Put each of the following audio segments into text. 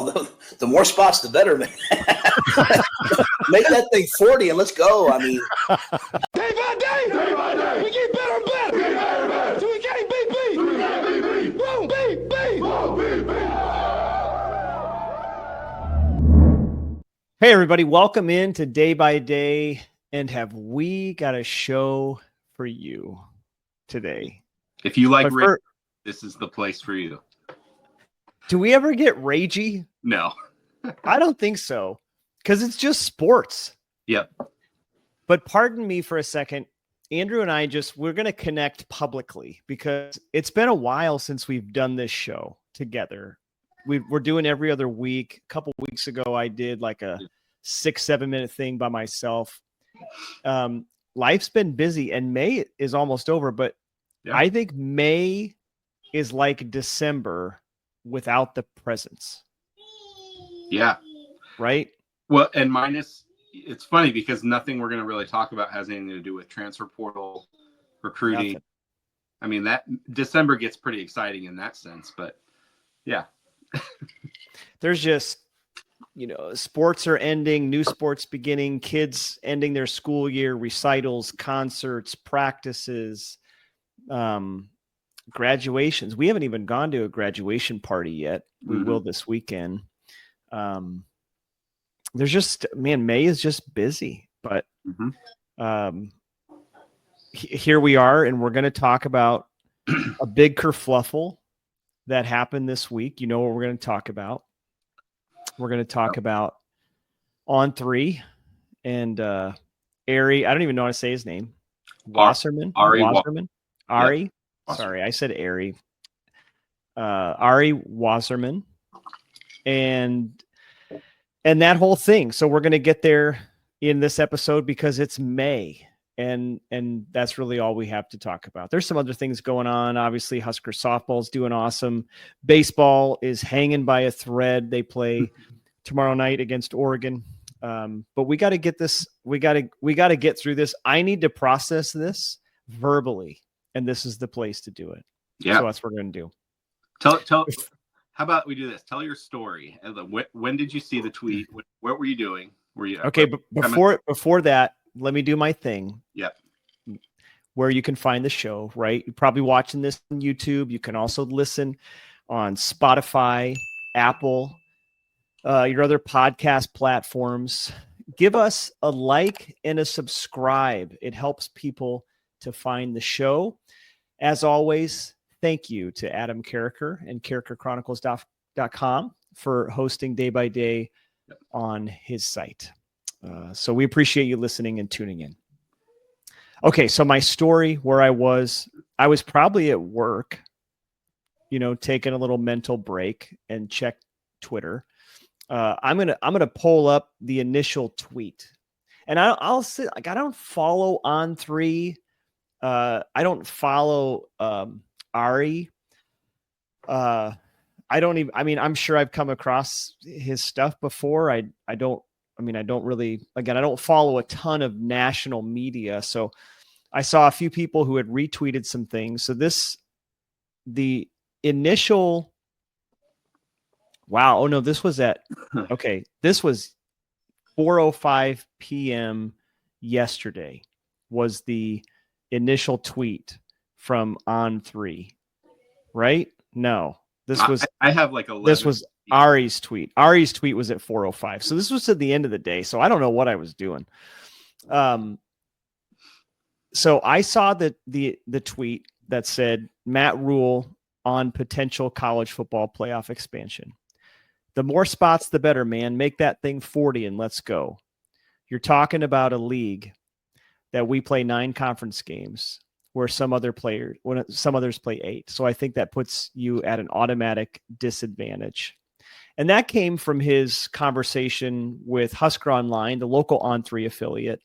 No, the more spots, the better, man. Make that thing 40 and let's go. I mean, day by day, we get better and better. So we can't beat. Won't beat. Hey, everybody. Welcome in to Day by Day. And have we got a show for you today? If you like rage, this is the place for you. Do we ever get ragey? No. I don't think so. Because it's just sports. Yep. But pardon me for a second. Andrew and I we're going to connect publicly because it's been a while since we've done this show together. We're doing every other week. A couple weeks ago, I did like a 6-7 minute thing by myself. Life's been busy and May is almost over, but yeah. I think May is like December without the presents. Yeah. Right. Well, and it's funny because nothing we're going to really talk about has anything to do with transfer portal, recruiting. Nothing. I mean, that December gets pretty exciting in that sense, but yeah. There's just, sports are ending, new sports beginning, kids ending their school year, recitals, concerts, practices, graduations. We haven't even gone to a graduation party yet. We will this weekend. There's just, May is just busy, but here we are, and we're going to talk about a big kerfluffle that happened this week. You know what we're going to talk about? We're going to talk about On3 and Ari. I don't even know how to say his name. Wasserman. Ari. Ari. Sorry, I said Ari. Ari Wasserman, and that whole thing. So we're going to get there in this episode because it's May. And that's really all we have to talk about. There's some other things going on. Obviously, Husker softball's doing awesome. Baseball is hanging by a thread. They play tomorrow night against Oregon. But we got to get this. We got to get through this. I need to process this verbally, and this is the place to do it. Yeah, so that's what we're going to do. Tell. How about we do this? Tell your story. When did you see the tweet? What were you doing? Were you okay? But before that. Let me do my thing. Yep. Where you can find the show, right? You're probably watching this on YouTube. You can also listen on Spotify, Apple, your other podcast platforms. Give us a like and a subscribe. It helps people to find the show. As always, thank you to Adam Carricker and CarrickerChronicles.com for hosting Day by Day on his site. So we appreciate you listening and tuning in. Okay, so my story where I was probably at work, taking a little mental break and check Twitter. I'm gonna pull up the initial tweet, and I'll say I don't follow On3. I don't follow Ari. I'm sure I've come across his stuff before. I don't follow a ton of national media. So I saw a few people who had retweeted some things. So the initial, wow. Oh no, this was this was 4:05 p.m. yesterday was the initial tweet from On3, right? No, this was, I have like 11. This was Ari's tweet. Ari's tweet was at 4:05. So this was at the end of the day. So I don't know what I was doing. So I saw the tweet that said Matt Rhule on potential college football playoff expansion. The more spots, the better, man. Make that thing 40 and let's go. You're talking about a league that we play 9 conference games where some others play 8. So I think that puts you at an automatic disadvantage. And that came from his conversation with Husker Online, the local On3 affiliate,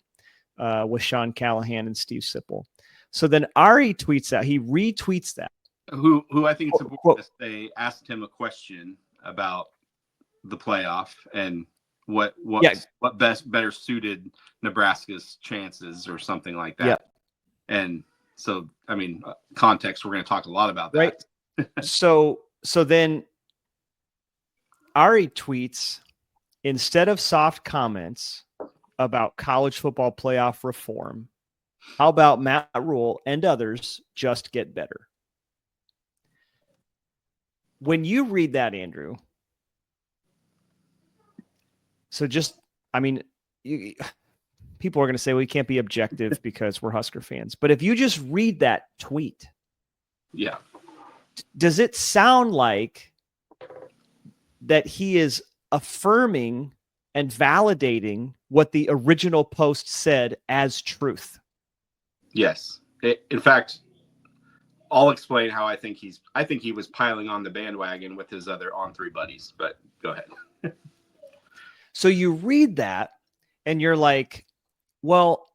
with Sean Callahan and Steve Sipple. So then Ari tweets that. He retweets that. Who I think it's important to say asked him a question about the playoff and what better suited Nebraska's chances or something like that. Yeah. And so, context, we're going to talk a lot about that. Right. So then Ari tweets, instead of soft comments about college football playoff reform, how about Matt Rhule and others just get better? When you read that, Andrew, so just, I mean, people are going to say, well, you can't be objective because we're Husker fans. But if you just read that tweet, yeah, does it sound like that he is affirming and validating what the original post said as truth? Yes. In fact, I'll explain how I think he was piling on the bandwagon with his other On3 buddies, but go ahead. So you read that and you're like, well,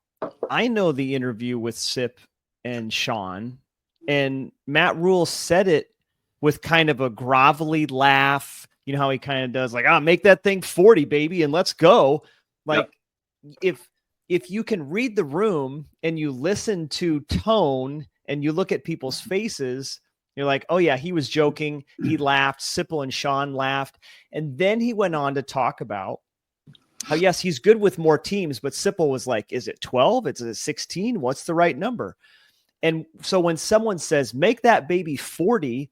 I know the interview with Sip and Sean, and Matt Rhule said it with kind of a grovelly laugh. You know how he kind of does, like, make that thing 40, baby, and let's go. Like, yep. If you can read the room and you listen to tone and you look at people's faces, you're like, oh yeah, he was joking. He laughed. Sipple and Sean laughed. And then he went on to talk about how, yes, he's good with more teams, but Sipple was like, is it 12? Is it 16? What's the right number? And so when someone says, make that baby 40,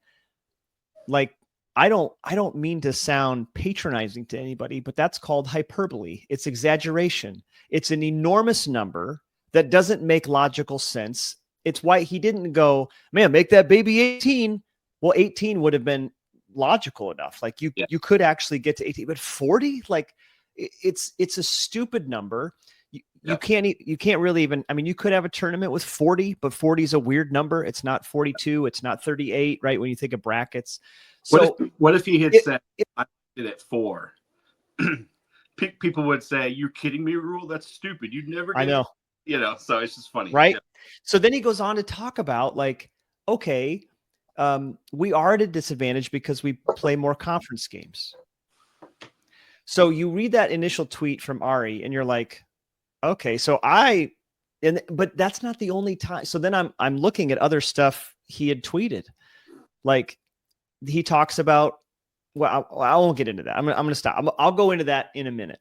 like, I don't mean to sound patronizing to anybody, but that's called hyperbole. It's exaggeration. It's an enormous number that doesn't make logical sense. It's why he didn't go, man, make that baby 18. Well, 18 would have been logical enough. Like you could actually get to 18, but 40, like it's a stupid number. You can't really even, I mean, you could have a tournament with 40, but 40 is a weird number. It's not 42. It's not 38, right? When you think of brackets. So what if he had said, I did it 4? People would say, you're kidding me, Rhule? That's stupid. You'd never get I know. it. You know, so it's just funny. Right. Yeah. So then he goes on to talk about, like, okay, we are at a disadvantage because we play more conference games. So you read that initial tweet from Ari and you're like, okay, but that's not the only time. So then I'm looking at other stuff he had tweeted. Like, he talks about, well, I won't get into that. I'm going to stop. I'll go into that in a minute.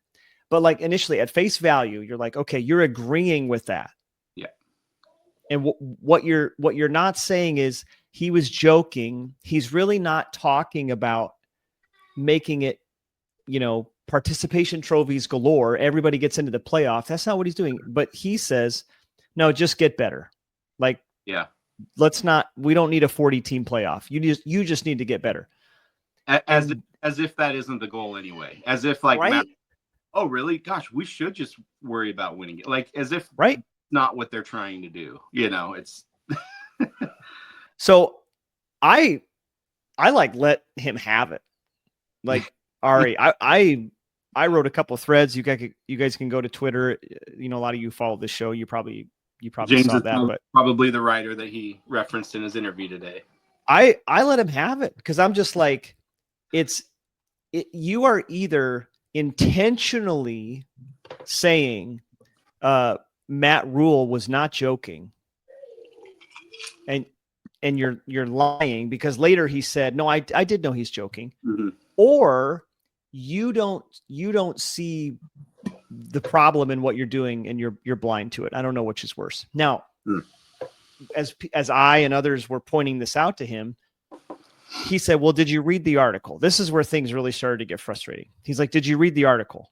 But like initially at face value, you're like, okay, you're agreeing with that. Yeah. And what you're not saying is he was joking. He's really not talking about making it, participation trophies galore. Everybody gets into the playoff. That's not what he's doing. But he says, no, just get better. Like, yeah. We don't need a 40 team playoff. You just need to get better. As if that isn't the goal anyway. As if like, right? Matt, oh really? Gosh, we should just worry about winning it. Like as if right. Not what they're trying to do. It's so I like let him have it. Like Ari, I wrote a couple of threads. You guys can go to Twitter. A lot of you follow this show. You probably James saw is that, but probably the writer that he referenced in his interview today. I let him have it because I'm just like, you are either intentionally saying Matt Rhule was not joking, and you're lying because later he said, no, I did know he's joking, mm-hmm. Or you don't see the problem in what you're doing and you're blind to it. I don't know which is worse. Now, as I and others were pointing this out to him, he said, well, did you read the article? This is where things really started to get frustrating. He's like, did you read the article?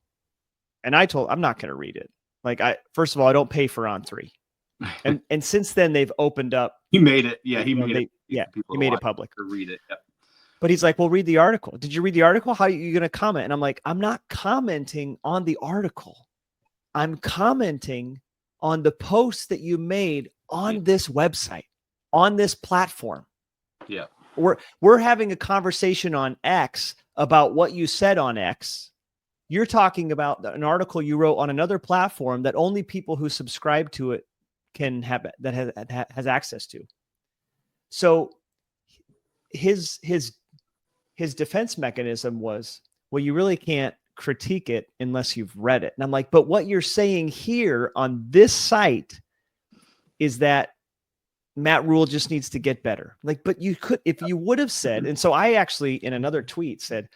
And I told him, I'm not going to read it. Like, first of all, I don't pay for On3. And since then they've opened up. He made it. Yeah. He made it public. Or read it. Yep. But he's like, well, read the article. Did you read the article? How are you going to comment? And I'm like, I'm not commenting on the article. I'm commenting on the post that you made on this website, on this platform. Yeah. We're having a conversation on X about what you said on X. You're talking about an article you wrote on another platform that only people who subscribe to it can have, that has access to. So his defense mechanism was, well, you really can't critique it unless you've read it. And I'm like, but what you're saying here on this site is that Matt Rhule just needs to get better. Like, but you could, if you would have said, and so I actually in another tweet said,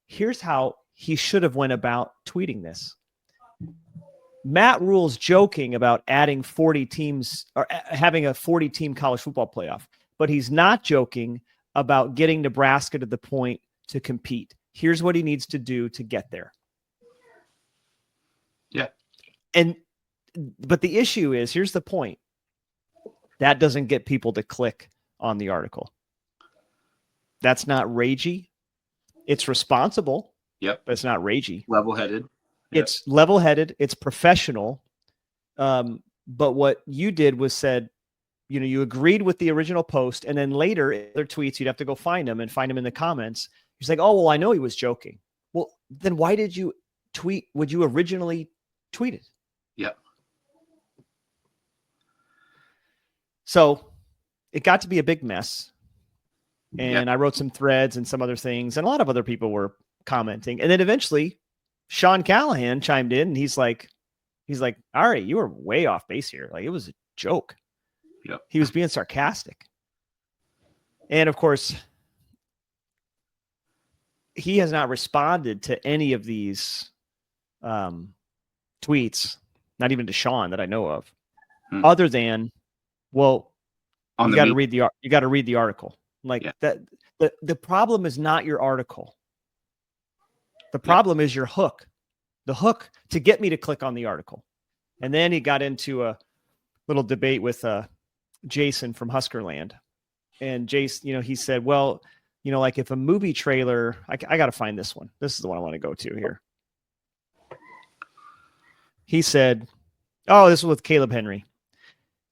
Here's how he should have went about tweeting this. Matt Rhule's joking about adding 40 teams or having a 40-team college football playoff, but he's not joking about getting Nebraska to the point to compete. Here's what he needs to do to get there. Yeah. But the issue is, here's the point. That doesn't get people to click on the article. That's not ragey. It's responsible. Yep. But it's not ragey. Level-headed. Yep. It's level-headed. It's professional. But what you did was said, you agreed with the original post, and then later in other tweets, you'd have to go find them in the comments. He's like, oh, well, I know he was joking. Well, then why did you tweet? Would you originally tweet it? Yep. So it got to be a big mess. And I wrote some threads and some other things, and a lot of other people were commenting. And then eventually Sean Callahan chimed in, and he's like, Ari, you were way off base here. Like, it was a joke. Yep. He was being sarcastic. And of course, he has not responded to any of these tweets, not even to Sean that I know of, other than, well, you got to read the article. Like that. The problem is not your article. The problem is your hook. The hook to get me to click on the article. And then he got into a little debate with Jason from Husker Land. And Jason, he said, well, like if a movie trailer, I got to find this one. This is the one I want to go to here. He said, oh, this was with Caleb Henry.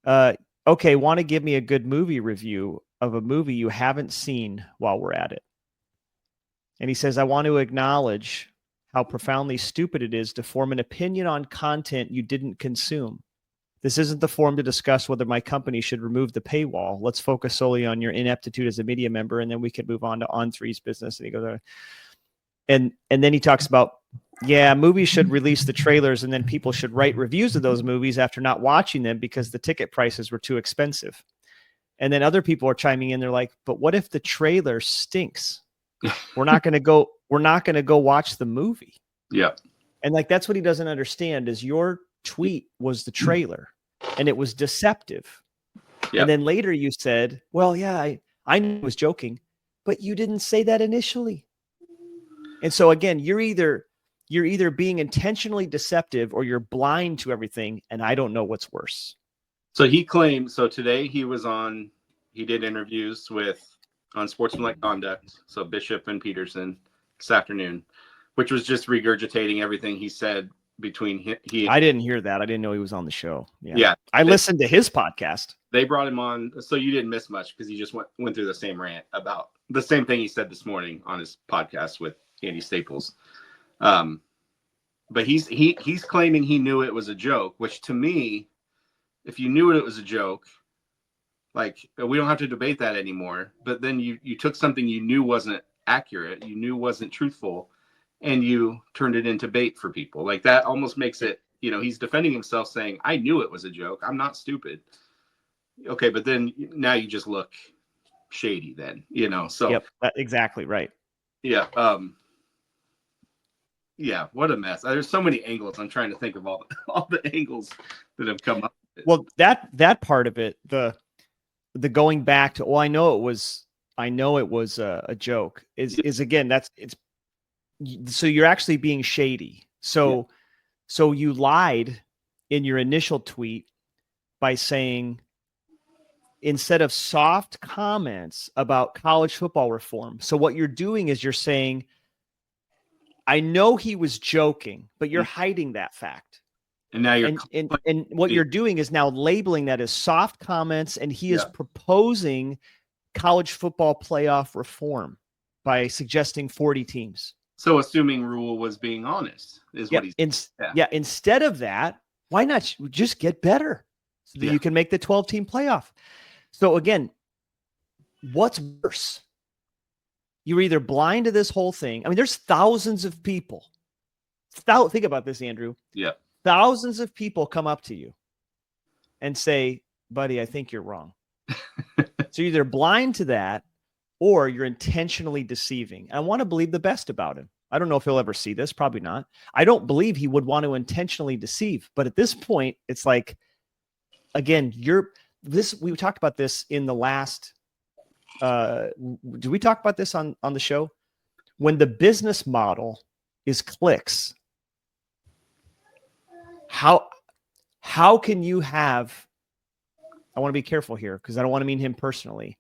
Okay, want to give me a good movie review of a movie you haven't seen while we're at it. And he says, I want to acknowledge how profoundly stupid it is to form an opinion on content you didn't consume. This isn't the forum to discuss whether my company should remove the paywall. Let's focus solely on your ineptitude as a media member, and then we can move on to On3's business. And he goes, and then he talks about, movies should release the trailers, and then people should write reviews of those movies after not watching them because the ticket prices were too expensive. And then other people are chiming in. They're like, but what if the trailer stinks? We're not going to go watch the movie. Yeah. And like, that's what he doesn't understand is your tweet was the trailer and it was deceptive. Yep. And then later you said, well, I knew I was joking, but you didn't say that initially. And so again, you're either being intentionally deceptive or you're blind to everything. And I don't know what's worse. So he claimed, today he did interviews on Sportsmanlike Conduct. So Bishop and Peterson this afternoon, which was just regurgitating everything he said between he. I didn't hear that. I didn't know he was on the show. Yeah. I listened to his podcast. They brought him on. So you didn't miss much because he just went through the same rant about the same thing he said this morning on his podcast with Andy Staples. But he's claiming he knew it was a joke, which to me, if you knew it was a joke, like we don't have to debate that anymore. But then you took something you knew wasn't accurate, you knew wasn't truthful, and you turned it into bait for people. Like that almost makes it, he's defending himself saying, I knew it was a joke. I'm not stupid. Okay, but then now you just look shady then, so. Yep, that's exactly right. Yeah. Yeah, what a mess. There's so many angles. I'm trying to think of all the angles that have come up. Well, that part of it, the going back to, I know it was a joke is again, so you're actually being shady. So you lied in your initial tweet by saying, instead of soft comments about college football reform. So what you're doing is you're saying, I know he was joking, but you're hiding that fact. And now you're and what you're doing is now labeling that as soft comments, and he is proposing college football playoff reform by suggesting 40 teams. So assuming Rhule was being honest is what he's instead of that, why not just get better so that you can make the 12-team playoff? So again, what's worse? You're either blind to this whole thing. I mean, there's thousands of people. Think about this, Andrew. Yeah. Thousands of people come up to you and say, buddy, I think you're wrong. So you're either blind to that or you're intentionally deceiving. I want to believe the best about him. I don't know if he'll ever see this. Probably not. I don't believe he would want to intentionally deceive. But at this point, it's like, again, we talked about this in the last, did we talk about this on the show? When the business model is clicks, how can you have, I want to be careful here because I don't want to mean him personally.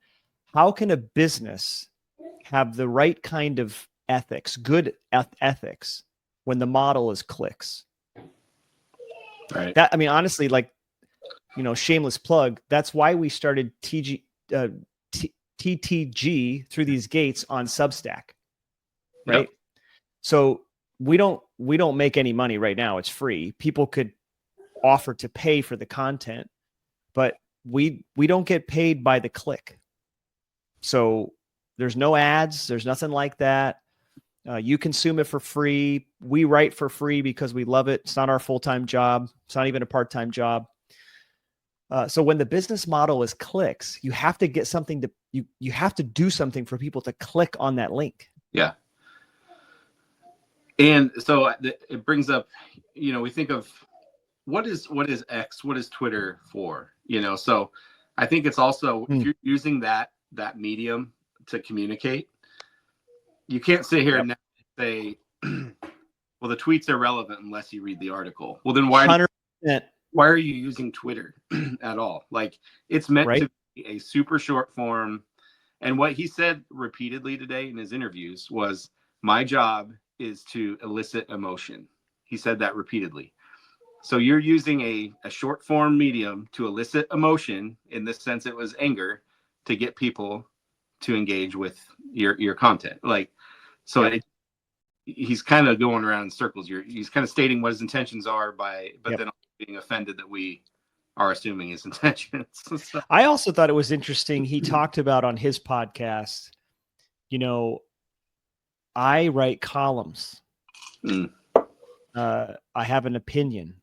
How can a business have the right kind of ethics, good ethics, when the model is clicks? Right. That, I mean, honestly, like, shameless plug. That's why we started TTG through these gates on Substack, right? Yep. So we don't make any money right now. It's free. People could offer to pay for the content, but we don't get paid by the click. So there's no ads. There's nothing like that. You consume it for free. We write for free because we love it. It's not our full-time job. It's not even a part-time job. So when the business model is clicks, you have to get something to, you have to do something for people to click on that link. Yeah. And so it brings up, we think of what is X, what is Twitter for, so I think it's also, if you're using that medium to communicate, you can't sit here and say, well, the tweet's irrelevant unless you read the article. Well, then why are you using Twitter at all? Like, it's meant to be a super short form. And what he said repeatedly today in his interviews was, my job is to elicit emotion. He said that repeatedly. So you're using a short form medium to elicit emotion. In this sense, it was anger, to get people to engage with your content. Like, so he's kind of going around in circles. He's kind of stating what his intentions are but then being offended that we are assuming his intentions. So. I also thought it was interesting. He talked about on his podcast, I write columns. I have an opinion.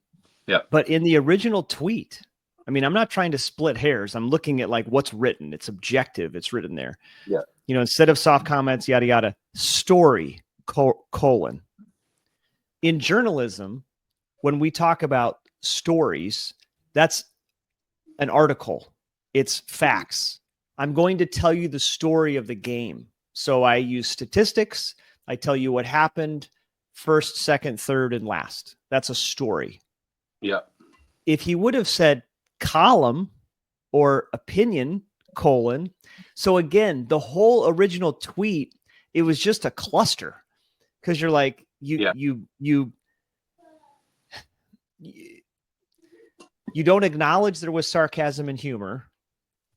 Yeah. But in the original tweet, I mean, I'm not trying to split hairs. I'm looking at like what's written. It's objective. It's written there. Yeah. Instead of soft comments, yada, yada, story, colon. In journalism, when we talk about stories, that's an article. It's facts. I'm going to tell you the story of the game. So I use statistics. I tell you what happened first, second, third, and last. That's a story. Yeah. If he would have said column or opinion, colon. So again, the whole original tweet, it was just a cluster, because you're like, you don't acknowledge there was sarcasm and humor.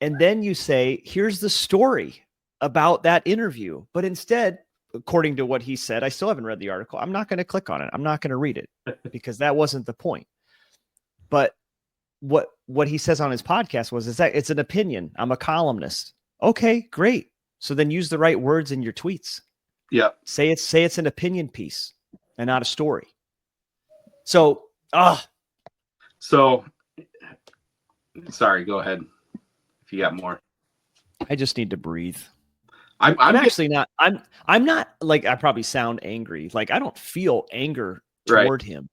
And then you say, here's the story about that interview. But instead, according to what he said, I still haven't read the article. I'm not going to click on it. I'm not going to read it because that wasn't the point. But what he says on his podcast is that it's an opinion. I'm a columnist. Okay, great. So then use the right words in your tweets. Yeah. Say it's an opinion piece and not a story. So, sorry, go ahead if you got more. I just need to breathe. I'm actually not. I'm not, like, I probably sound angry. Like, I don't feel anger toward him.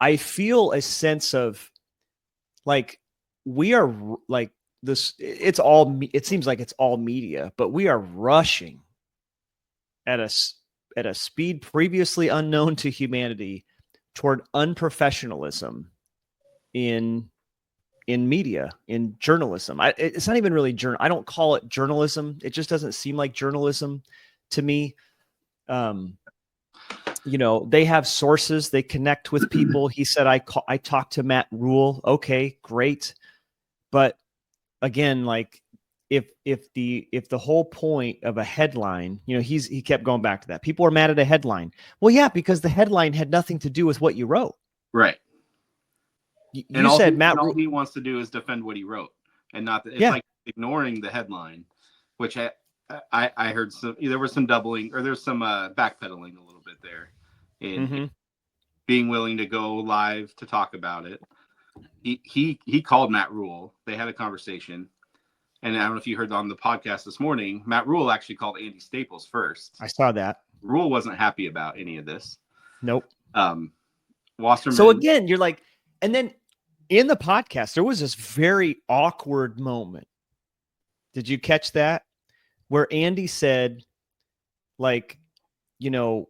I feel a sense of, like, we are like this. It seems like it's all media, but we are rushing at a speed previously unknown to humanity toward unprofessionalism in media, in journalism. It's not even really I don't call it journalism. It just doesn't seem like journalism to me. They have sources, they connect with people. He said, I talked to Matt Rhule. Okay, great. But again, like, if the whole point of a headline, he kept going back to that. People are mad at a headline. Well, yeah, because the headline had nothing to do with what you wrote. Right. You said Matt Rhule, all he wants to do is defend what he wrote, and not that it's like ignoring the headline, which I heard there was some doubling, or there's some backpedaling a little bit there in being willing to go live to talk about it. He called Matt Rhule. They had a conversation. And I don't know if you heard on the podcast this morning, Matt Rhule actually called Andy Staples first. I saw that. Rhule wasn't happy about any of this. Nope. Wasserman. So again, you're like, and then in the podcast, there was this very awkward moment. Did you catch that? Where Andy said, like, you know,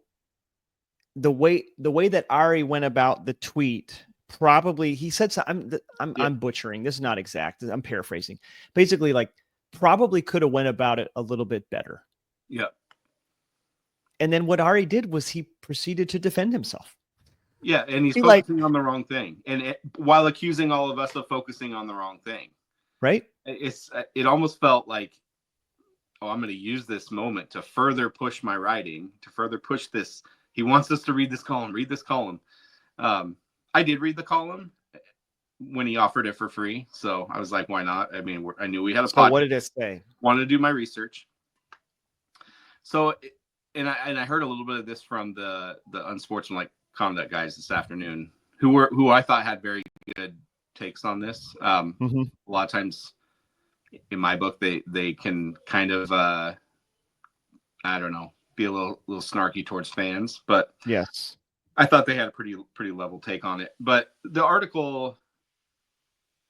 the way that Ari went about the tweet, probably he said, so I'm butchering. This is not exact. I'm paraphrasing. Basically, like, probably could have went about it a little bit better. Yeah. And then what Ari did was he proceeded to defend himself. Yeah, and he's focusing on the wrong thing, and while accusing all of us of focusing on the wrong thing. Right. It almost felt like, oh, I'm going to use this moment to further push my writing, to further push this. He wants us to read this column. Read this column. I did read the column when he offered it for free, so I was like, why not? I mean, I knew we had a podcast. What did it say? Wanted to do my research. So, and I heard a little bit of this from the unsportsmanlike conduct guys this afternoon, who I thought had very good takes on this. A lot of times in my book, they can kind of, I don't know, be a little snarky towards fans, but yes, I thought they had a pretty level take on it. But the article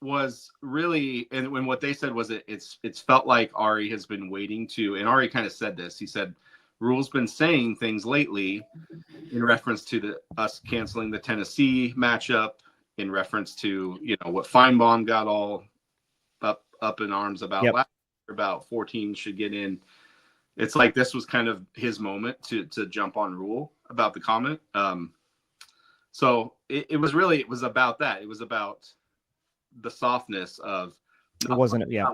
was really, and when what they said was it's felt like Ari has been waiting to, and Ari kind of said this. He said, Rhule's been saying things lately in reference to us canceling the Tennessee matchup, in reference to, you know, what Feinbaum got all up in arms about last year, about 14 should get in. It's like this was kind of his moment to jump on Rhule about the comment. So it was about that. It was about the softness of not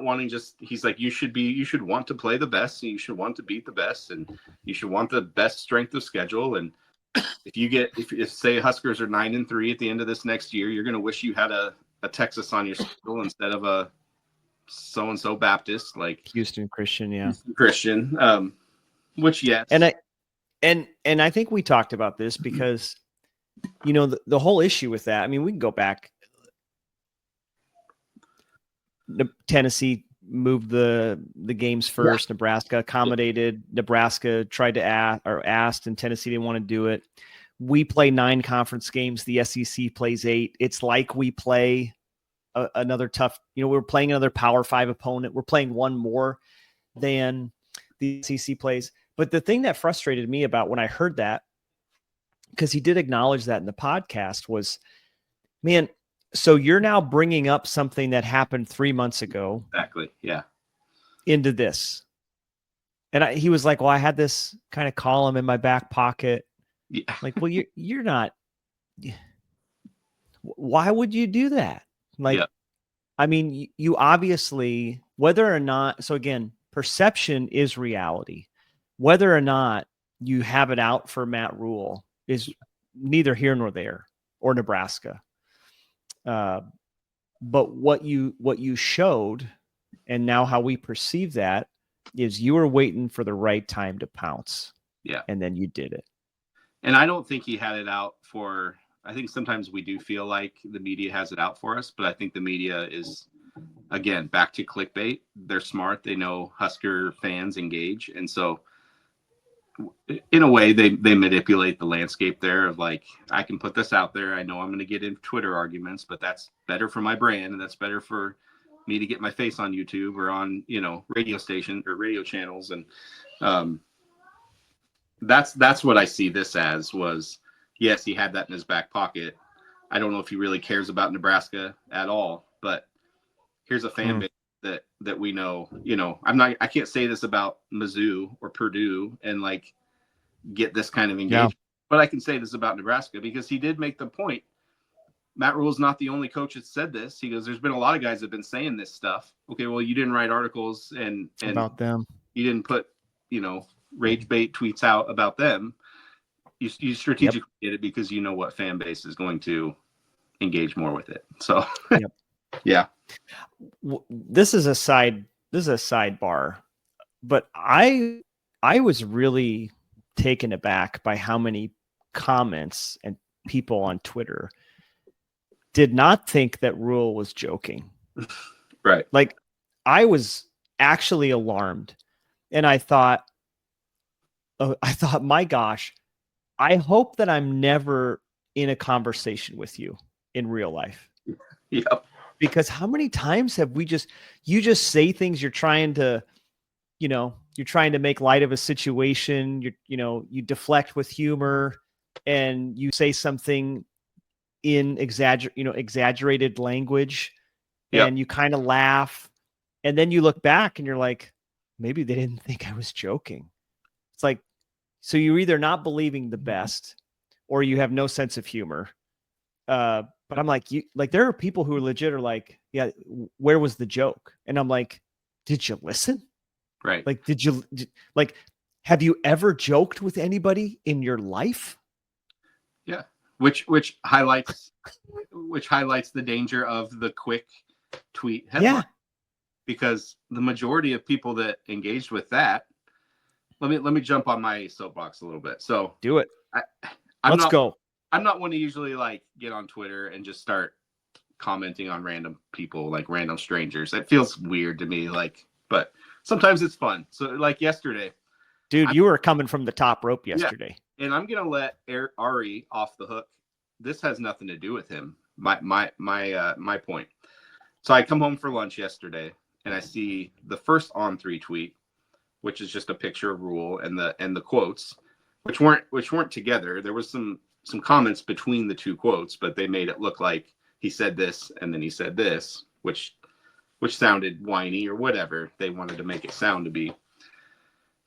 wanting just, he's like, you should want to play the best, and you should want to beat the best, and you should want the best strength of schedule. And if say Huskers are 9-3 at the end of this next year, you're going to wish you had a Texas on your schedule instead of a so-and-so Baptist, like Houston Christian. Which, yes. And I think we talked about this because, you know, the whole issue with that, I mean, we can go back. Tennessee moved the games first. Nebraska accommodated. Nebraska tried to asked, and Tennessee didn't want to do it. We play 9 conference games. The SEC plays 8. It's like we play another tough, you know, we're playing another Power 5 opponent. We're playing one more than the SEC plays. But the thing that frustrated me about when I heard that, because he did acknowledge that in the podcast, was, man, so you're now bringing up something that happened 3 months ago. Exactly. Yeah. Into this. And he was like, well, I had this kind of column in my back pocket. Yeah. Like, well, you're not, why would you do that? Like, I mean, you obviously, whether or not, so again, perception is reality. Whether or not you have it out for Matt Rhule is neither here nor there, or Nebraska. But what you showed, and now how we perceive that, is you were waiting for the right time to pounce. Yeah. And then you did it. And I don't think he had it out for, I think sometimes we do feel like the media has it out for us, but I think the media is, again, back to clickbait. They're smart. They know Husker fans engage. And so in a way, they manipulate the landscape there of like, I can put this out there. I know I'm going to get in Twitter arguments, but that's better for my brand, and that's better for me to get my face on YouTube or on, you know, radio station or radio channels. And that's what I see this as. Was, yes, he had that in his back pocket. I don't know if he really cares about Nebraska at all, but here's a fan base that we know, you know, I can't say this about Mizzou or Purdue and like get this kind of engagement, but I can say this about Nebraska because he did make the point. Matt Rhule's not the only coach that said this. He goes, there's been a lot of guys that have been saying this stuff. Okay, well, you didn't write articles and about them. You didn't put, you know, rage bait tweets out about them. You strategically did it because you know what fan base is going to engage more with it. So, yeah. This is a sidebar, but I was really taken aback by how many comments and people on Twitter did not think that Rhule was joking. Right. Like, I was actually alarmed, and I thought, I thought, my gosh, I hope that I'm never in a conversation with you in real life. Yep. Because how many times have you just say things, you're trying to make light of a situation. You deflect with humor and you say something in exaggerated language, Yep. and you kind of laugh. And then you look back and you're like, maybe they didn't think I was joking. It's like, so you're either not believing the best or you have no sense of humor. But I'm like, there are people who are legit are like, yeah, where was the joke? And I'm like, did you listen? Right. Like, have you ever joked with anybody in your life? Yeah. Which highlights the danger of the quick tweet headline. Yeah. Because the majority of people that engaged with that, let me jump on my soapbox a little bit. So do it. Let's go. I'm not one to usually like get on Twitter and just start commenting on random people, like random strangers. It feels weird to me, but sometimes it's fun. So like yesterday, dude, you were coming from the top rope yesterday. Yeah, and I'm gonna let Ari off the hook. This has nothing to do with him. My point. So I come home for lunch yesterday and I see the first On3 tweet, which is just a picture of Rhule and the quotes, which weren't together. There was some comments between the two quotes, but they made it look like he said this and then he said this, which sounded whiny or whatever they wanted to make it sound to be.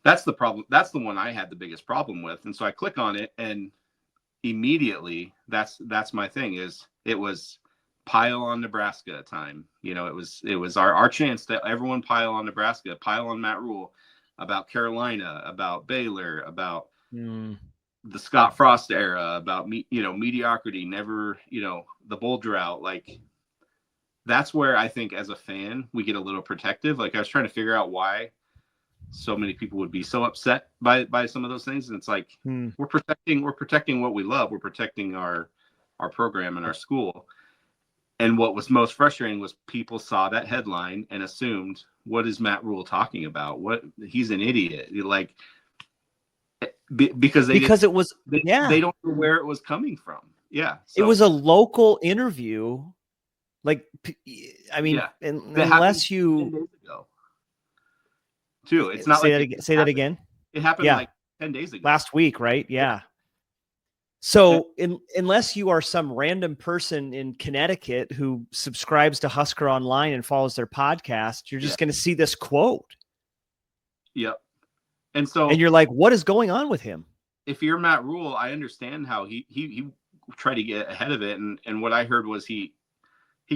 That's the problem. That's the one I had the biggest problem with. And so I click on it and immediately that's my thing is it was pile on Nebraska time. It was our chance to everyone pile on Nebraska, pile on Matt Rhule about Carolina, about Baylor, about the Scott Frost era, about mediocrity, never, the bowl drought. Like that's where I think as a fan, we get a little protective. Like I was trying to figure out why so many people would be so upset by some of those things. And it's like, we're protecting what we love. We're protecting our program and our school. And what was most frustrating was people saw that headline and assumed, what is Matt Rhule talking about? He's an idiot. Like, because they don't know where it was coming from. Yeah. So. It was a local interview. Like, I mean, unless you 10 days ago. Too. It's not say that again. It happened like 10 days ago. Last week, right? Yeah. So unless you are some random person in Connecticut who subscribes to Husker Online and follows their podcast, you're just going to see this quote. Yep. And you're like, what is going on with him? If you're Matt Rhule, I understand how he tried to get ahead of it. And what I heard was he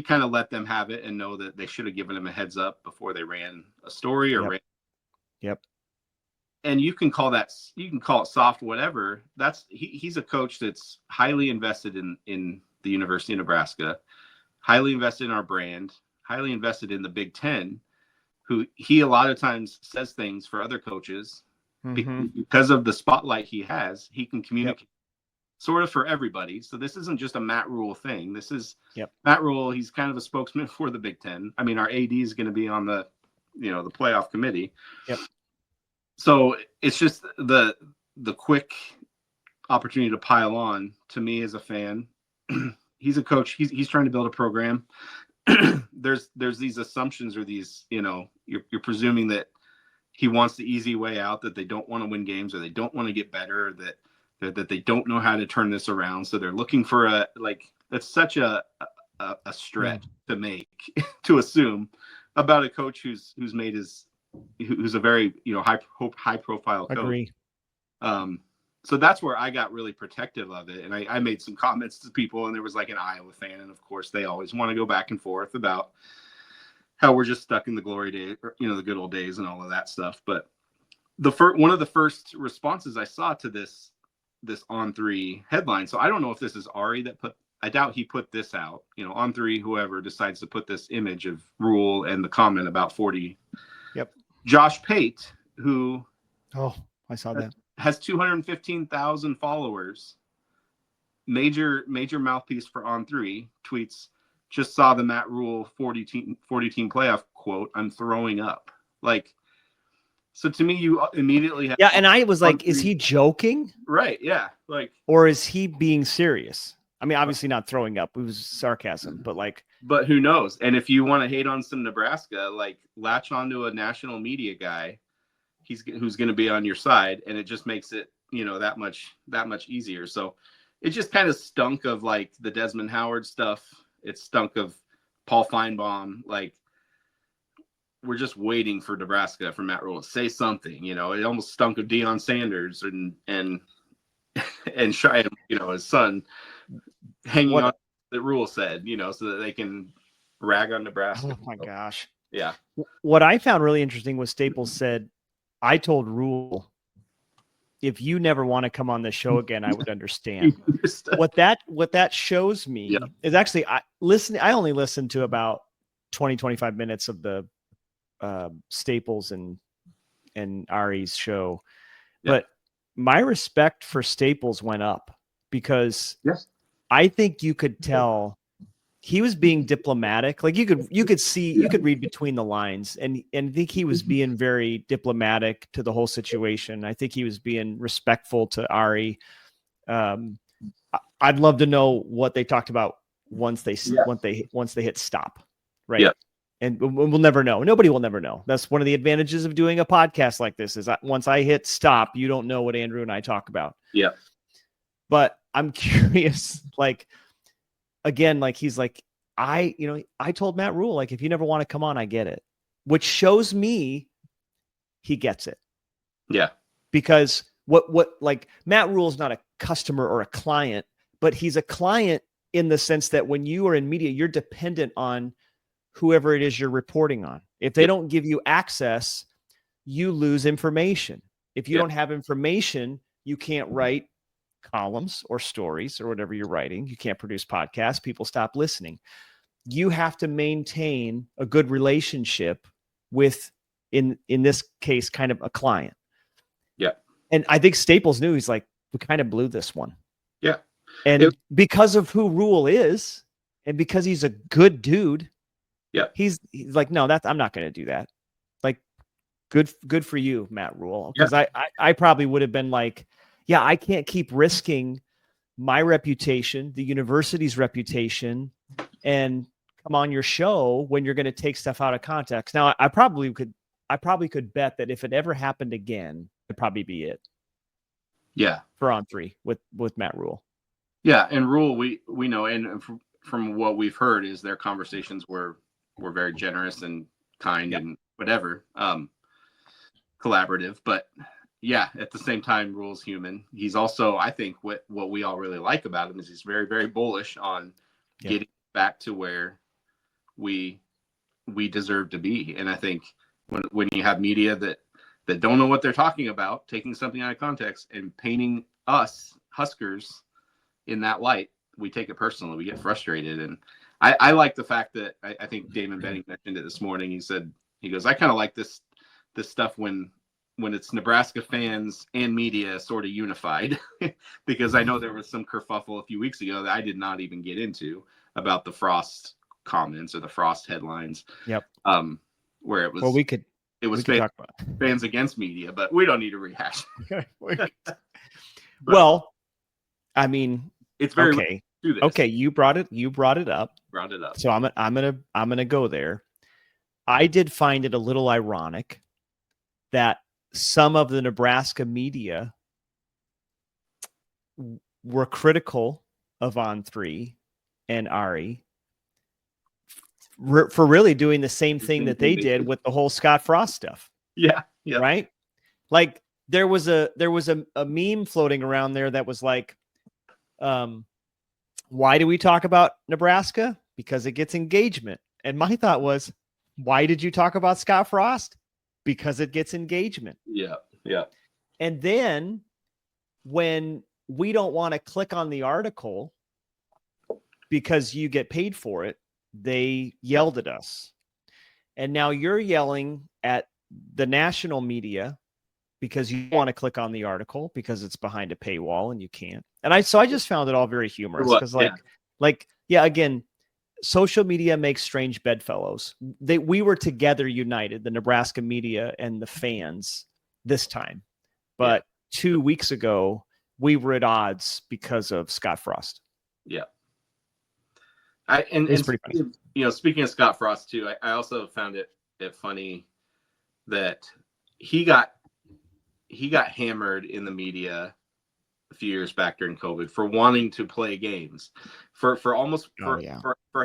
kind of let them have it and know that they should have given him a heads up before they ran a story or ran. Yep. And you can call it soft, whatever. He's a coach that's highly invested in the University of Nebraska, highly invested in our brand, highly invested in the Big Ten, who he a lot of times says things for other coaches because of the spotlight he has. He can communicate sort of for everybody. So this isn't just a Matt Rhule thing. This is Matt Rhule. He's kind of a spokesman for the Big Ten. I mean, our AD is going to be on the playoff committee. Yep. So it's just the quick opportunity to pile on to me as a fan. He's a coach. He's trying to build a program. There's these assumptions or these, you're presuming that he wants the easy way out, that they don't want to win games or they don't want to get better, or that they don't know how to turn this around. So they're looking for that's such a stretch to make, to assume about a coach who's a very high profile coach. Agree. So that's where I got really protective of it, and I made some comments to people, and there was like an Iowa fan, and of course they always want to go back and forth about how we're just stuck in the glory days, or, the good old days, and all of that stuff. But one of the first responses I saw to this On3 headline, so I don't know if this is Ari that I doubt he put this out. On3, whoever decides to put this image of Rhule and the comment about 40. Yep. Josh Pate, who I saw that, has 215,000 followers, major mouthpiece for On3, tweets, just saw the Matt Rhule 40 team playoff quote, I'm throwing up. Like, So to me, you immediately have Yeah, and I was like, is he joking? Right. Yeah. Like, or is he being serious? I mean, obviously not throwing up. It was sarcasm, but like, but who knows? And if you want to hate on some Nebraska, like latch onto a national media guy, who's going to be on your side, and it just makes it, that much easier. So it just kind of stunk of like the Desmond Howard stuff. It stunk of Paul Feinbaum. Like, we're just waiting for Nebraska, for Matt Rhule to say something. It almost stunk of Deion Sanders and Cheyenne, his son, hanging on that Rhule said, so that they can rag on Nebraska. Oh my gosh. Yeah. What I found really interesting was Staples said, I told Rhule, if you never want to come on the show again, I would understand. What that shows me is actually, I only listened to about 20, 25 minutes of the Staples and Ari's show, but my respect for Staples went up because I think you could tell he was being diplomatic. Like you could read between the lines, and I think he was being very diplomatic to the whole situation. I think he was being respectful to Ari. I'd love to know what they talked about once they hit stop, right? Yeah. And we'll never know. Nobody will never know. That's one of the advantages of doing a podcast like this is once I hit stop, you don't know what Andrew and I talk about. Yeah. But I'm curious, like, again, like he's like, I told Matt Rhule, like, if you never want to come on, I get it, which shows me he gets it. Yeah. Because what like Matt Rhule is not a customer or a client, but he's a client in the sense that when you are in media, you're dependent on whoever it is you're reporting on. If they don't give you access, you lose information. If you don't have information, you can't write columns or stories or whatever you're writing. You can't produce podcasts. People stop listening. You have to maintain a good relationship with, in this case, kind of a client. Yeah. And I think Staples knew, he's like, we kind of blew this one. Yeah. And because of who Rhule is, and because he's a good dude, he's like, no, I'm not going to do that. Like, good for you, Matt Rhule. Because I probably would have been like, yeah, I can't keep risking my reputation, the university's reputation, and come on your show when you're going to take stuff out of context. Now, I probably could bet that if it ever happened again, it'd probably be it. Yeah. For On3 with Matt Rhule. Yeah, and Rhule, we know, and from what we've heard, is their conversations were very generous and kind and whatever, collaborative. But yeah, at the same time, Rhule's human. He's also, I think, what we all really like about him is he's very, very bullish on getting back to where we deserve to be. And I think when you have media that don't know what they're talking about, taking something out of context and painting us Huskers in that light, we take it personally. We get frustrated. And I like the fact that I think Damon Benning mentioned it this morning. He goes, I kind of like this stuff when it's Nebraska fans and media sort of unified, because I know there was some kerfuffle a few weeks ago that I did not even get into about the Frost comments or the Frost headlines. Yep. Where it was, well, we could talk about fans against media, but we don't need to rehash. Well, I mean, it's very okay. Okay, you brought it up. So I'm gonna go there. I did find it a little ironic that some of the Nebraska media were critical of On3 and Ari for really doing the same thing that they did with the whole Scott Frost stuff. Yeah. Right? Like there was a meme floating around there that was like, why do we talk about Nebraska? Because it gets engagement. And my thought was, why did you talk about Scott Frost? Because it gets engagement. Yeah. And then when we don't want to click on the article because you get paid for it, they yelled at us. And now you're yelling at the national media because you want to click on the article because it's behind a paywall and you can't. And I just found it all very humorous because again, social media makes strange bedfellows. We were together united, the Nebraska media and the fans, this time. But 2 weeks ago, we were at odds because of Scott Frost. Yeah. And pretty funny. You know, speaking of Scott Frost too, I also found it funny that he got hammered in the media a few years back during COVID for wanting to play games, for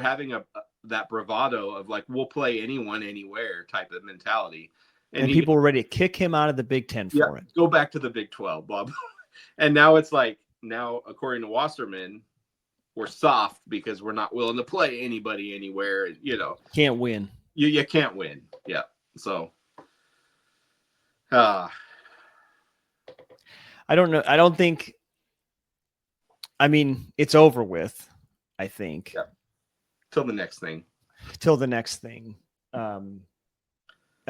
having that bravado of like, we'll play anyone anywhere type of mentality. And people were ready to kick him out of the Big Ten for it. Go back to the Big 12, Bob. And now it's like, now according to Wasserman, we're soft because we're not willing to play anybody anywhere. You know, can't win. You can't win. Yeah. So, I don't know. I don't think. I mean, it's over with. I think. Yeah. Till the next thing.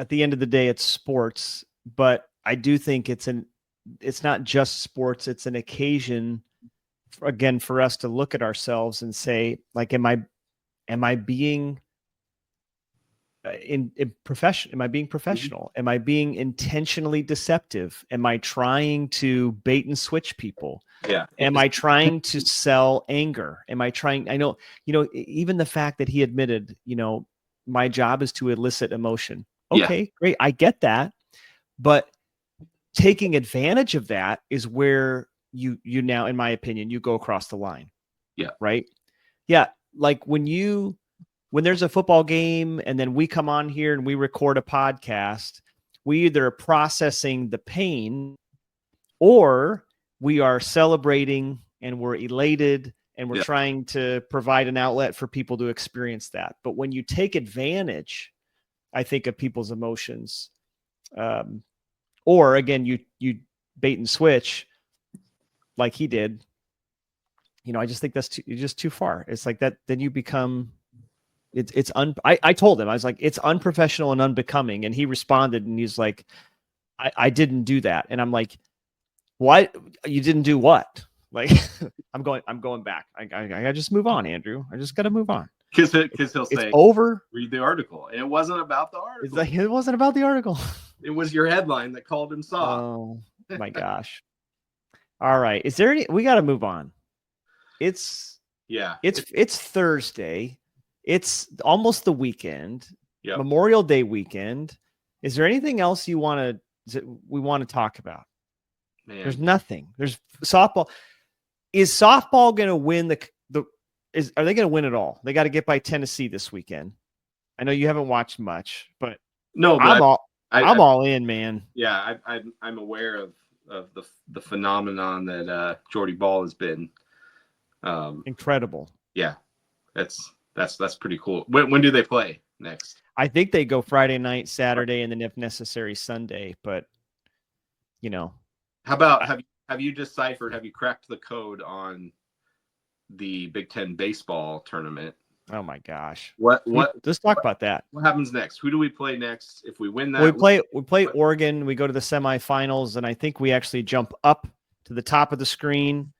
At the end of the day, it's sports, but I do think it's not just sports. It's an occasion, again, for us to look at ourselves and say, like, am I being in profession? Am I being professional? Am I being intentionally deceptive? Am I trying to bait and switch people? Yeah. Am I trying to sell anger? Am I trying? I know, even the fact that he admitted, my job is to elicit emotion. Okay, great. I get that. But taking advantage of that is where you now, in my opinion, you go across the line. Yeah. Right. Yeah. Like when there's a football game and then we come on here and we record a podcast, we either are processing the pain or we are celebrating and we're elated and we're trying to provide an outlet for people to experience that. But when you take advantage, I think, of people's emotions, or again, you bait and switch like he did, I just think that's just too far. It's like that. Then you become, I told him, I was like, it's unprofessional and unbecoming. And he responded and he's like, I didn't do that. And I'm like, what? You didn't do what? Like, I'm going back. I gotta just move on, Andrew. I just got to move on. Because he'll say, it's over. Read the article. And it wasn't about the article. It's like, it wasn't about the article. It was your headline that called him soft. Oh my gosh. All right. Is there we got to move on. It's Thursday. It's almost the weekend. Yep. Memorial Day weekend. Is there anything else we want to talk about? Man. There's nothing. There's softball. Is softball going to win are they going to win it all? They got to get by Tennessee this weekend. I know you haven't watched much, but no, I'm all in, man. Yeah, I'm aware of the phenomenon that Jordy Ball has been. Incredible. Yeah, that's pretty cool. When do they play next? I think they go Friday night, Saturday, and then if necessary Sunday. But how about have you deciphered? Have you cracked the code on the Big Ten baseball tournament? Oh my gosh! What? Let's talk about that. What happens next? Who do we play next? If we win that, we play Oregon. We go to the semifinals, and I think we actually jump up to the top of the screen,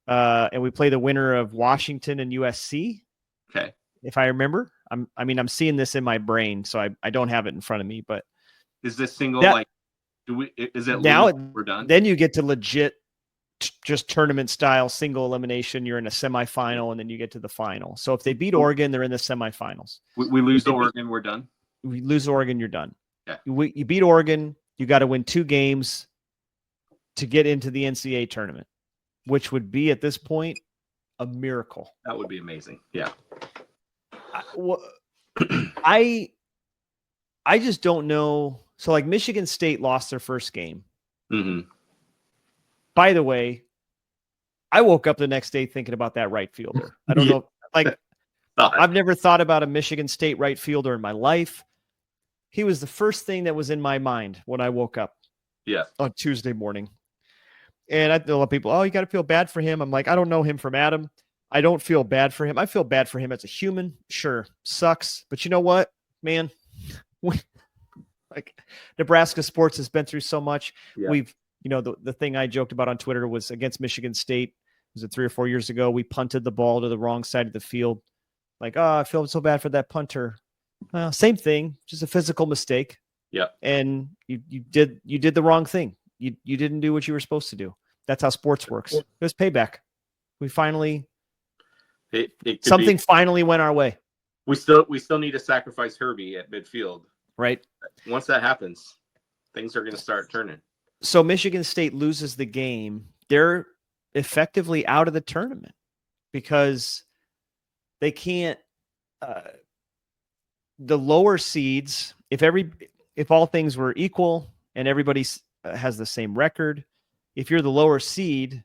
and we play the winner of Washington and USC. Okay, if I remember, I'm seeing this in my brain, so I don't have it in front of me. But is this single Is it now? We're done. Then you get to legit. Just tournament style single elimination. You're in a semifinal and then you get to the final. So if they beat Oregon, they're in the semifinals. We lose to Oregon, we're done. We lose to Oregon, you're done. Yeah. You beat Oregon, you got to win 2 games to get into the NCAA tournament, which would be at this point a miracle. That would be amazing. Yeah. I just don't know. So like Michigan State lost their first game. Mm-hmm. By the way, I woke up the next day thinking about that right fielder. I don't know. Like, I've never thought about a Michigan State right fielder in my life. He was the first thing that was in my mind when I woke up on Tuesday morning. And I know a lot of people, you got to feel bad for him. I'm like, I don't know him from Adam. I don't feel bad for him. I feel bad for him as a human. Sure, sucks. But you know what, man? Like, Nebraska sports has been through so much. Yeah. The thing I joked about on Twitter was against Michigan State. Was it 3 or 4 years ago? We punted the ball to the wrong side of the field. Like, I feel so bad for that punter. Same thing, just a physical mistake. Yeah. And you did the wrong thing. You didn't do what you were supposed to do. That's how sports works. It was payback. We finally something finally went our way. We still need to sacrifice Herbie at midfield. Right. Once that happens, things are going to start turning. So Michigan State loses the game. They're effectively out of the tournament because they can't. The lower seeds, if all things were equal and everybody has the same record, if you're the lower seed,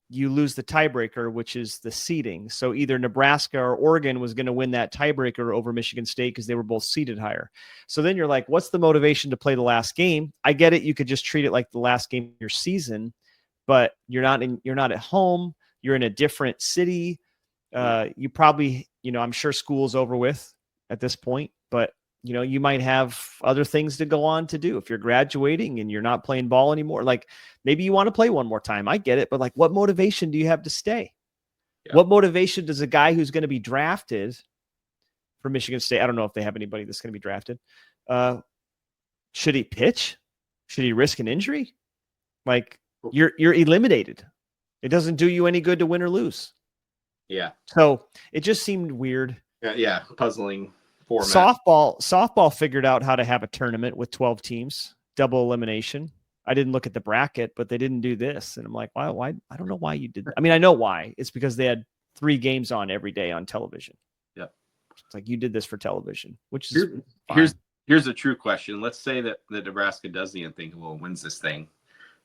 you lose the tiebreaker, which is the seeding. So either Nebraska or Oregon was going to win that tiebreaker over Michigan State because they were both seeded higher. So then you're like, what's the motivation to play the last game? I get it. You could just treat it like the last game of your season, but you're not at home. You're in a different city. You probably, I'm sure school's over with at this point, but you might have other things to go on to do if you're graduating and you're not playing ball anymore. Like maybe you want to play one more time. I get it. But like, what motivation do you have to stay? Yeah. What motivation does a guy who's going to be drafted for Michigan State? I don't know if they have anybody that's going to be drafted. Should he pitch? Should he risk an injury? Like you're eliminated. It doesn't do you any good to win or lose. Yeah. So it just seemed weird. Yeah. Puzzling. Format. Softball figured out how to have a tournament with 12 teams, double elimination. I didn't look at the bracket, but they didn't do this. And I'm like, why? I don't know why you did that. I mean, I know why. It's because they had 3 games on every day on television. Yep. It's like you did this for television, which is here's a true question. Let's say that Nebraska does the unthinkable and wins this thing,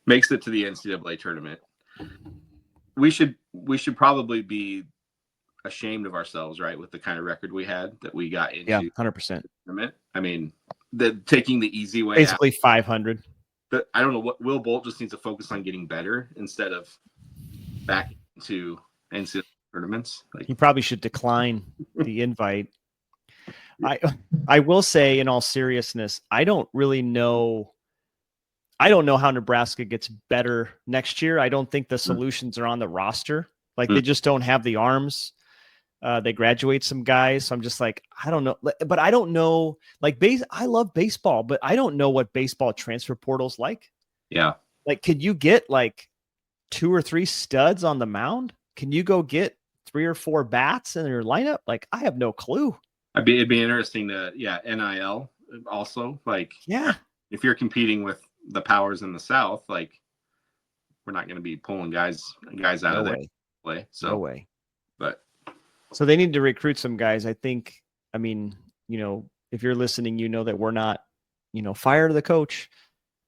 makes it to the NCAA tournament. We should probably be ashamed of ourselves, right, with the kind of record we had that we got into. Yeah, 100%. I mean, taking the easy way basically out. 500. I don't know what Will Bolt just needs to focus on getting better instead of back to NCAA tournaments. Like, he probably should decline the invite. I will say, in all seriousness, I don't know how Nebraska gets better next year. I don't think the solutions are on the roster. Like they just don't have the arms. They graduate some guys. So I'm just like, I don't know. But I don't know. Like I love baseball, but I don't know what baseball transfer portal's like. Yeah. Like, could you get like 2 or 3 studs on the mound? Can you go get 3 or 4 bats in your lineup? Like, I have no clue. It'd be interesting to, NIL also. Like, if you're competing with the powers in the South, like, we're not going to be pulling guys out of there. Play. So no way. But so they need to recruit some guys. I think, if you're listening, that we're not, fire the coach.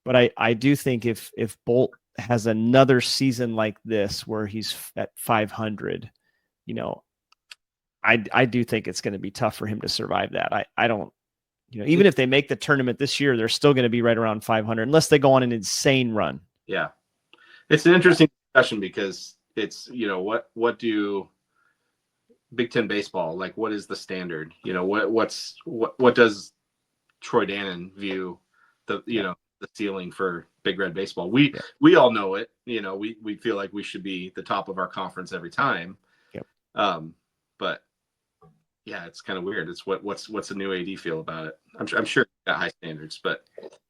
But I do think if Bolt has another season like this where he's at 500, I do think it's going to be tough for him to survive that. I don't, even if they make the tournament this year, they're still going to be right around 500 unless they go on an insane run. Yeah. It's an interesting discussion because it's, what do Big Ten baseball, like, what is the standard? What does Troy Dannon view the ceiling for Big Red baseball? We all know it. We feel like we should be the top of our conference every time. Yep. But yeah, it's kind of weird. It's what's the new AD feel about it? I'm sure it's got high standards, but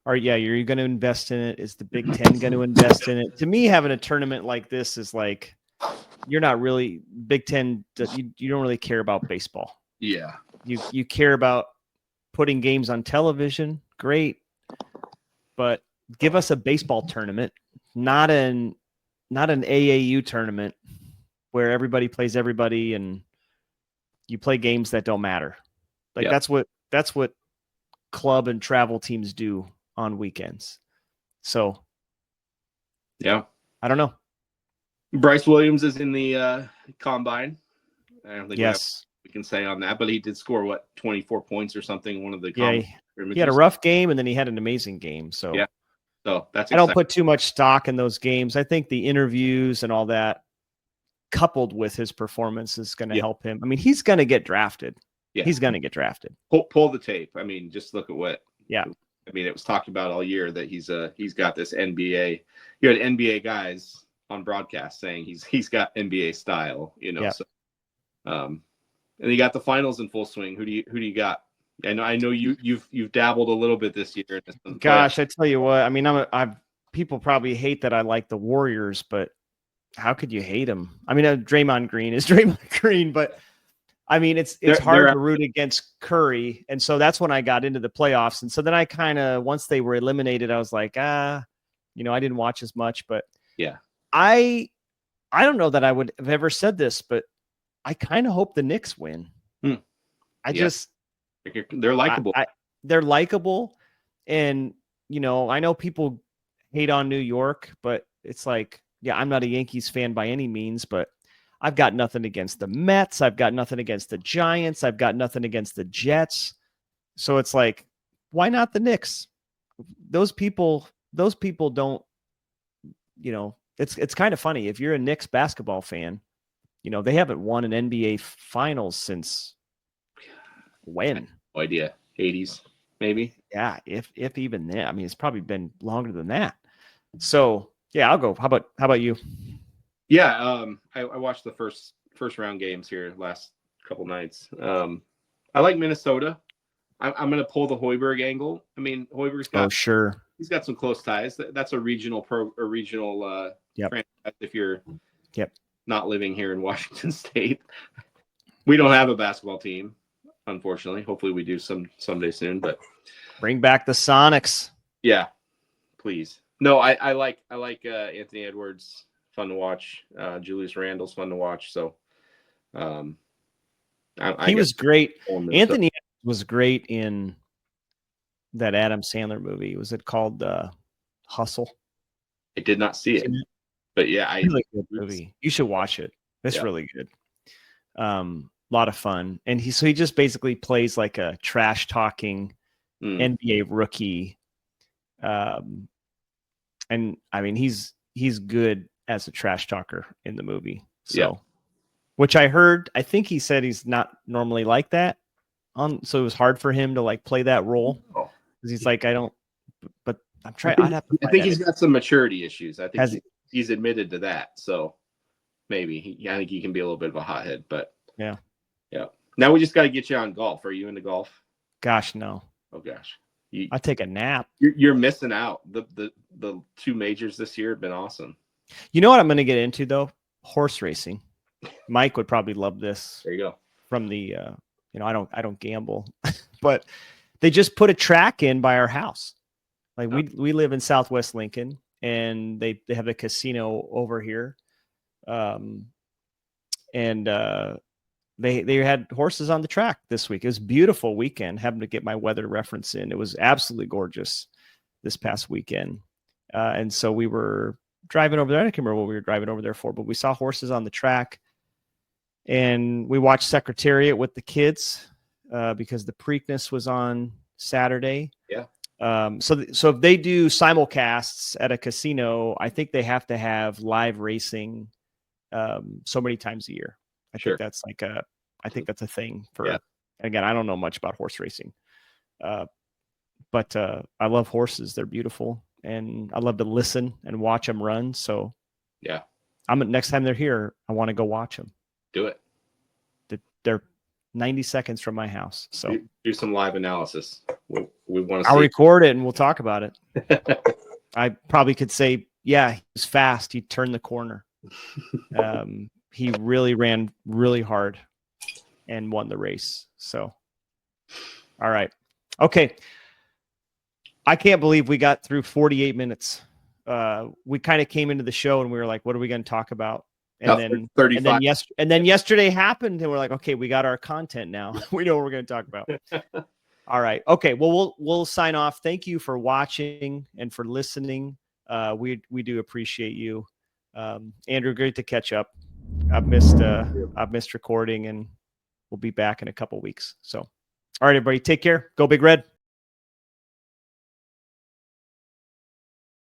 are you going to invest in it? Is the Big Ten going to invest in it? To me, having a tournament like this is like, you're not really Big Ten. You don't really care about baseball. Yeah. You care about putting games on television. Great. But give us a baseball tournament, not an AAU tournament where everybody plays everybody and you play games that don't matter. Like that's what club and travel teams do on weekends. So yeah, I don't know. Bryce Williams is in the combine. I don't think we can say on that, but he did score 24 points or something. One of the he had a rough game and then he had an amazing game. So yeah, so that's. I don't put too much stock in those games. I think the interviews and all that, coupled with his performance, is going to help him. I mean, he's going to get drafted. Yeah, he's going to get drafted. Pull the tape. I mean, just look at what. Yeah. I mean, it was talked about all year that he's got this NBA. You had NBA guys on broadcast saying he's got NBA style, So, and you got the finals in full swing. Who do you got I know you've dabbled a little bit this year in this one. Gosh, I tell you what. I mean, people probably hate that I like the Warriors, but how could you hate them? I mean, Draymond Green is Draymond Green, but I mean, it's hard to root against Curry, and so that's when I got into the playoffs. And so then I kind of, once they were eliminated, I was like, I didn't watch as much, but yeah, I don't know that I would have ever said this, but I kind of hope the Knicks win. They're likable. They're likable, and I know people hate on New York, but it's like, yeah, I'm not a Yankees fan by any means, but I've got nothing against the Mets. I've got nothing against the Giants. I've got nothing against the Jets. So it's like, why not the Knicks? Those people don't, it's kind of funny. If you're a Knicks basketball fan, they haven't won an NBA finals since when? No idea. 80s, maybe. Yeah. If even then, I mean, it's probably been longer than that. So yeah, I'll go. How about you? Yeah, I watched the first round games here last couple nights. I like Minnesota. I'm going to pull the Hoiberg angle. I mean, Hoiberg's got he's got some close ties. That's a regional franchise if you're not living here in Washington State. We don't have a basketball team, unfortunately. Hopefully, we do someday soon. But bring back the Sonics. Yeah, please. No, I like Anthony Edwards. Fun to watch. Julius Randle's fun to watch. So, he was great. Anthony was great in that Adam Sandler movie. Was it called Hustle? I did not see it, but yeah, really good movie. You should watch it. It's really good. A lot of fun, and he just basically plays like a trash talking NBA rookie. And I mean, he's good as a trash talker in the movie. So, which I think he said he's not normally like that so it was hard for him to like play that role. Because he's like, but I'm trying. I think he's got some maturity issues. I think he's admitted to that. So maybe I think he can be a little bit of a hothead, but yeah. Now we just got to get you on golf. Are you into golf? Gosh, no. Oh gosh. I take a nap. You're missing out. The two majors this year have been awesome. You know what I'm going to get into though? Horse racing. Mike would probably love this. There you go. From the, I don't gamble, but they just put a track in by our house. Like we live in Southwest Lincoln, and they have a casino over here, and they had horses on the track this week. It was a beautiful weekend. Having to get my weather reference in, it was absolutely gorgeous this past weekend, and so we were driving over there. I can't remember what we were driving over there for, but we saw horses on the track, and we watched Secretariat with the kids because the Preakness was on Saturday. Yeah. So if they do simulcasts at a casino, I think they have to have live racing so many times a year. I think that's that's a thing for. Again, I don't know much about horse racing, but I love horses. They're beautiful. And I love to listen and watch them run. So yeah, next time they're here, I want to go watch them. Do it. They're 90 seconds from my house. So do some live analysis. We want to. I'll record it and we'll talk about it. I probably could say, yeah, he was fast. He turned the corner. He really ran really hard and won the race. So, all right. Okay. I can't believe we got through 48 minutes. We kind of came into the show and we were like, what are we going to talk about? And then 35. And then yesterday happened and we're like, okay, we got our content now. We know what we're going to talk about. All right. Okay. Well, we'll sign off. Thank you for watching and for listening. We do appreciate you. Andrew, great to catch up. I've missed recording, and we'll be back in a couple weeks. So, all right, everybody, take care. Go Big Red.